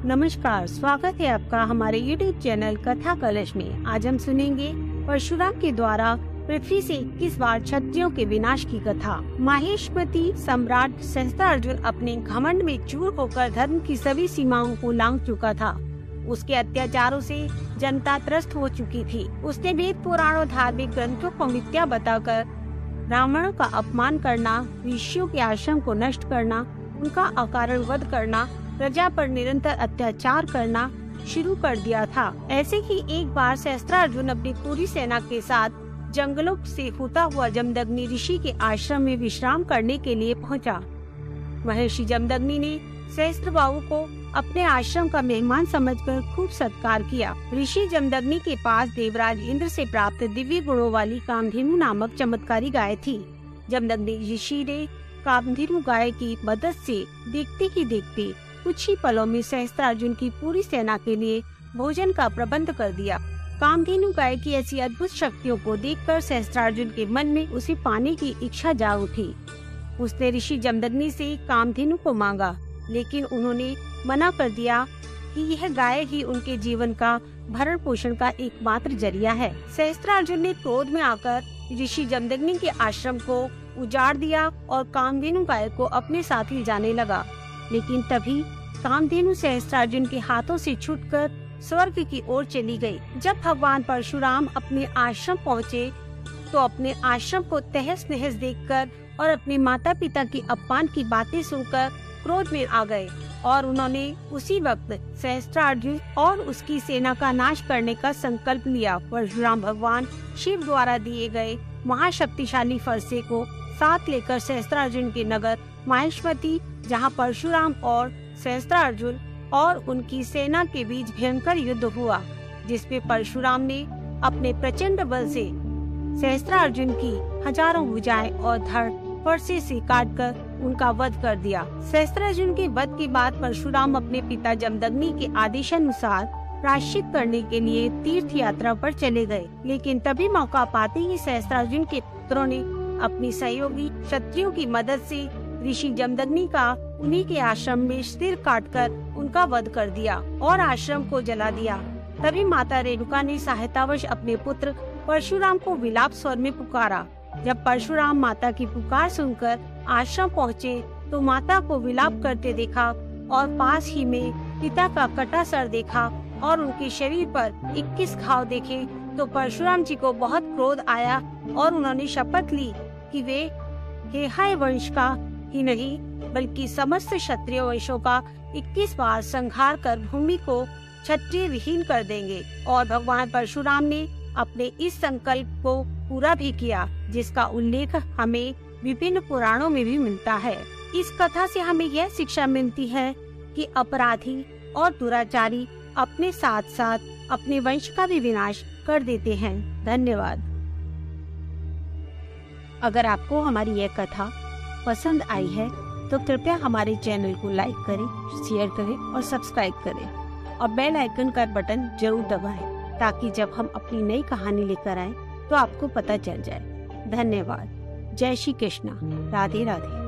नमस्कार, स्वागत है आपका हमारे YouTube चैनल कथा कलश में। आज हम सुनेंगे परशुराम के द्वारा पृथ्वी से 21 बार क्षत्रियों के विनाश की कथा। माहेश्वती सम्राट सहस्त्रार्जुन अपने घमंड में चूर होकर धर्म की सभी सीमाओं को लांघ चुका था। उसके अत्याचारों से जनता त्रस्त हो चुकी थी। उसने वेद पुराण और धार्मिक ग्रंथों को मिथ्या बताकर ब्राह्मणों का अपमान करना, ऋषियों के आश्रम को नष्ट करना, उनका अकारण वध करना, प्रजा पर निरंतर अत्याचार करना शुरू कर दिया था। ऐसे ही एक बार सहस्त्रार्जुन अपनी पूरी सेना के साथ जंगलों से होता हुआ जमदग्नि ऋषि के आश्रम में विश्राम करने के लिए पहुंचा। महर्षि जमदग्नि ने सहस्त्रबाहु को अपने आश्रम का मेहमान समझकर खूब सत्कार किया। ऋषि जमदग्नि के पास देवराज इंद्र से प्राप्त दिव्य गुणों वाली कामधेनु नामक चमत्कारी गाय थी। जमदग्नि ऋषि ने कामधेनु गाय की मदद से देखते ही देखते कुछ ही पलों में सहस्त्रार्जुन की पूरी सेना के लिए भोजन का प्रबंध कर दिया। कामधेनु गाय की ऐसी अद्भुत शक्तियों को देखकर सहस्त्रार्जुन के मन में उसे पाने की इच्छा जाग उठी। उसने ऋषि जमदग्नि से कामधेनु को मांगा, लेकिन उन्होंने मना कर दिया कि यह गाय ही उनके जीवन का भरण पोषण का एकमात्र जरिया है। सहस्त्रार्जुन ने क्रोध में आकर ऋषि जमदग्नि के आश्रम को उजाड़ दिया और कामधेनु गाय को अपने साथ ले जाने लगा। लेकिन तभी कामधेनु सहस्त्रार्जुन के हाथों से छूटकर स्वर्ग की ओर चली गई। जब भगवान परशुराम अपने आश्रम पहुँचे तो अपने आश्रम को तहस नहस देखकर और अपने माता पिता की अपमान की बातें सुनकर क्रोध में आ गए और उन्होंने उसी वक्त सहस्त्रार्जुन और उसकी सेना का नाश करने का संकल्प लिया। परशुराम भगवान शिव द्वारा दिए गए महाशक्तिशाली फरसे को साथ लेकर सहस्त्रार्जुन के नगर माहेश्वती, जहां परशुराम और सहस्त्रार्जुन और उनकी सेना के बीच भयंकर युद्ध हुआ, जिसमें परशुराम ने अपने प्रचंड बल से सहस्त्रार्जुन की हजारों भुजाएं और धड़ फरसे से काटकर उनका वध कर दिया। सहस्त्रार्जुन के वध के बाद परशुराम अपने पिता जमदग्नि के आदेशानुसार प्रायश्चित करने के लिए तीर्थ यात्रा पर चले गए। लेकिन तभी मौका पाते ही सहस्त्रार्जुन के पुत्रों ने अपनी सहयोगी क्षत्रियों की मदद से ऋषि जमदग्नि का उन्हीं के आश्रम में सिर काटकर उनका वध कर दिया और आश्रम को जला दिया। तभी माता रेणुका ने सहायतावश अपने पुत्र परशुराम को विलाप स्वर में पुकारा। जब परशुराम माता की पुकार सुनकर आश्रम पहुँचे तो माता को विलाप करते देखा और पास ही में पिता का कटा सर देखा और उनके शरीर पर 21 घाव देखे तो परशुराम जी को बहुत क्रोध आया और उन्होंने शपथ ली कि वे हेहाय वंश का ही नहीं बल्कि समस्त क्षत्रिय वंशों का 21 बार संहार कर भूमि को क्षत्रिय विहीन कर देंगे। और भगवान परशुराम ने अपने इस संकल्प को पूरा भी किया, जिसका उल्लेख हमें विभिन्न पुराणों में भी मिलता है। इस कथा से हमें यह शिक्षा मिलती है कि अपराधी और दुराचारी अपने साथ साथ अपने वंश का भी विनाश कर देते हैं। धन्यवाद। अगर आपको हमारी यह कथा पसंद आई है तो कृपया हमारे चैनल को लाइक करें, शेयर करें और सब्सक्राइब करें और बेल आइकन का बटन जरूर दबाएं ताकि जब हम अपनी नई कहानी लेकर आएं तो आपको पता चल जाए। धन्यवाद। जय श्री कृष्णा। राधे राधे।